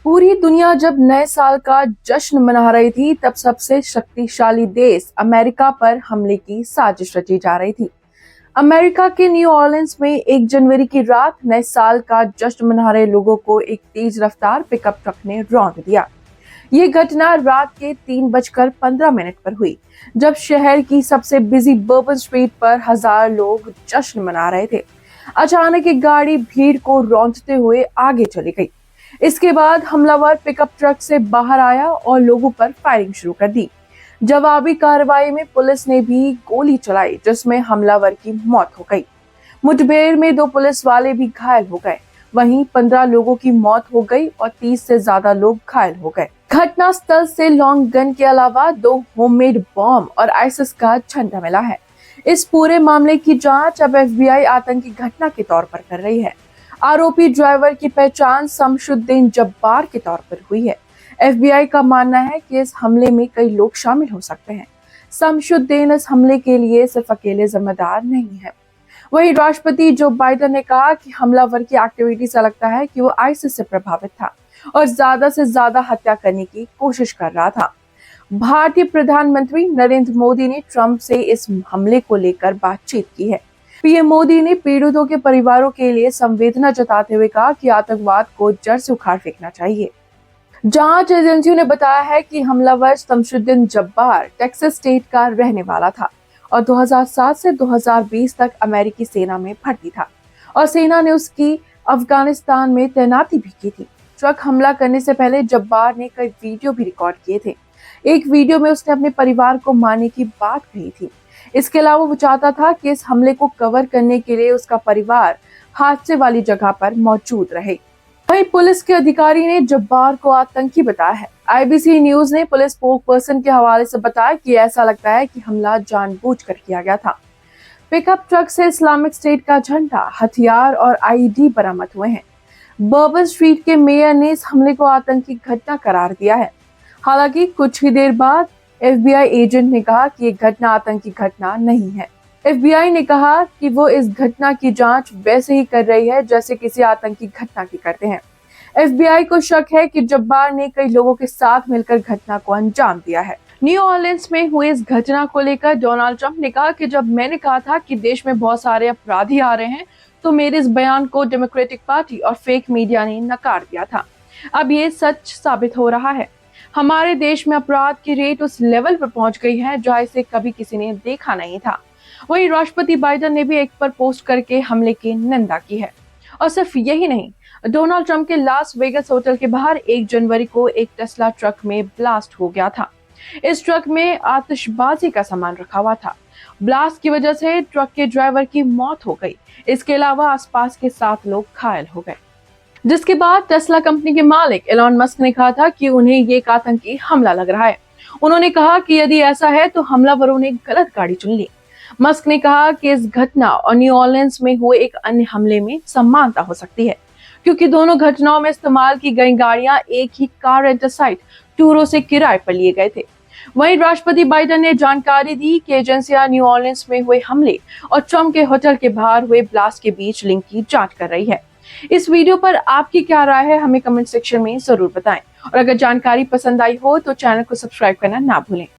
पूरी दुनिया जब नए साल का जश्न मना रही थी, तब सबसे शक्तिशाली देश अमेरिका पर हमले की साजिश रची जा रही थी। अमेरिका के न्यू ऑर्लिन्स में 1 जनवरी की रात नए साल का जश्न मना रहे लोगों को एक तेज रफ्तार पिकअप ट्रक ने रौंद दिया। ये घटना रात के 3:15 पर हुई, जब शहर की सबसे बिजी बर्बन स्ट्रीट पर हजार लोग जश्न मना रहे थे। अचानक एक गाड़ी भीड़ को रौंदते हुए आगे चली गई। इसके बाद हमलावर पिकअप ट्रक से बाहर आया और लोगों पर फायरिंग शुरू कर दी। जवाबी कार्रवाई में पुलिस ने भी गोली चलाई, जिसमें हमलावर की मौत हो गई। मुठभेड़ में 2 पुलिस वाले भी घायल हो गए। वहीं 15 लोगों की मौत हो गई और 30 से ज्यादा लोग घायल हो गए। घटना स्थल से लॉन्ग गन के अलावा 2 होममेड बॉम्ब और आईसिस का झंडा मिला है। इस पूरे मामले की जांच अब FBI आतंकी घटना के तौर पर कर रही है। आरोपी ड्राइवर की पहचान शमशुद्दीन जब्बार के तौर पर हुई है। FBI का मानना है कि इस हमले में कई लोग शामिल हो सकते हैं। शमशुद्दीन इस हमले के लिए सिर्फ अकेले जिम्मेदार नहीं है। वहीं राष्ट्रपति जो बाइडेन ने कहा कि हमलावर की एक्टिविटी से लगता है कि वो आईसिस से प्रभावित था और ज्यादा से ज्यादा हत्या करने की कोशिश कर रहा था। भारतीय प्रधानमंत्री नरेंद्र मोदी ने ट्रंप से इस हमले को लेकर बातचीत की है। पीएम मोदी ने पीड़ितों के परिवारों के लिए संवेदना जताते हुए कहा कि आतंकवाद को जड़ से उखाड़ फेंकना चाहिए। जांच एजेंसियों ने बताया है कि हमलावर शमशुद्दीन जब्बार टेक्सास स्टेट का रहने वाला था और 2007 से 2020 तक अमेरिकी सेना में भर्ती था और सेना ने उसकी अफगानिस्तान में तैनाती भी की थी। ट्रक हमला करने से पहले जब्बार ने कई वीडियो भी रिकॉर्ड किए थे। एक वीडियो में उसने अपने परिवार को मारने की बात कही थी। इसके अलावा वो चाहता था कि इस हमले को कवर करने के लिए उसका परिवार हादसे वाली जगह पर मौजूद रहे। वहीं पुलिस के अधिकारी ने जब्बार को आतंकी बताया है। IBC न्यूज ने पुलिस स्पोक पर्सन के हवाले से बताया कि ऐसा लगता है कि हमला जानबूझकर किया गया था। पिकअप ट्रक से इस्लामिक स्टेट का झंडा, हथियार और IED बरामद हुए हैं। बर्बन स्ट्रीट के मेयर ने इस हमले को आतंकी घटना करार दिया है। हालांकि कुछ ही देर बाद FBI एजेंट ने कहा कि ये घटना आतंकी घटना नहीं है। FBI ने कहा कि वो इस घटना की जांच वैसे ही कर रही है जैसे किसी आतंकी घटना की करते हैं। FBI को शक है कि जब्बार ने कई लोगों के साथ मिलकर घटना को अंजाम दिया है। न्यू ऑर्लिन्स में हुई इस घटना को लेकर डोनाल्ड ट्रंप ने कहा कि जब मैंने कहा था कि देश में बहुत सारे अपराधी आ रहे हैं, तो मेरे इस बयान को डेमोक्रेटिक पार्टी और फेक मीडिया ने नकार दिया था। अब ये सच साबित हो रहा है। हमारे देश में अपराध की रेट उस लेवल पर पहुंच गई है जहां इसे कभी किसी ने देखा नहीं था। वहीं राष्ट्रपति बाइडेन ने भी एक पर पोस्ट करके हमले की निंदा की है। और सिर्फ यही नहीं, डोनाल्ड ट्रंप के लास वेगस होटल के बाहर 1 जनवरी को एक टेस्ला ट्रक में ब्लास्ट हो गया था। इस ट्रक में आतिशबाजी का सामान रखा हुआ था। ब्लास्ट की वजह से ट्रक के ड्राइवर की मौत हो गई। इसके अलावा आसपास के 7 लोग घायल हो गए, जिसके बाद टेस्ला कंपनी के मालिक एलॉन मस्क ने कहा था कि उन्हें ये एक आतंकी हमला लग रहा है। उन्होंने कहा कि यदि ऐसा है तो हमलावरों ने गलत गाड़ी चुन ली। मस्क ने कहा कि इस घटना और न्यू ऑर्लिन्स में हुए एक अन्य हमले में समानता हो सकती है, क्योंकि दोनों घटनाओं में इस्तेमाल की गई गाड़ियां एक ही कार रेंटल साइट टूरो से किराए पर लिए गए थे। वहीं राष्ट्रपति बाइडेन ने जानकारी दी कि एजेंसियां न्यू ऑर्लिन्स में हुए हमले और ट्रंप के होटल के बाहर हुए ब्लास्ट के बीच लिंक की जांच कर रही है। इस वीडियो पर आपकी क्या राय है, हमें कमेंट सेक्शन में जरूर बताएं। और अगर जानकारी पसंद आई हो तो चैनल को सब्सक्राइब करना ना भूलें।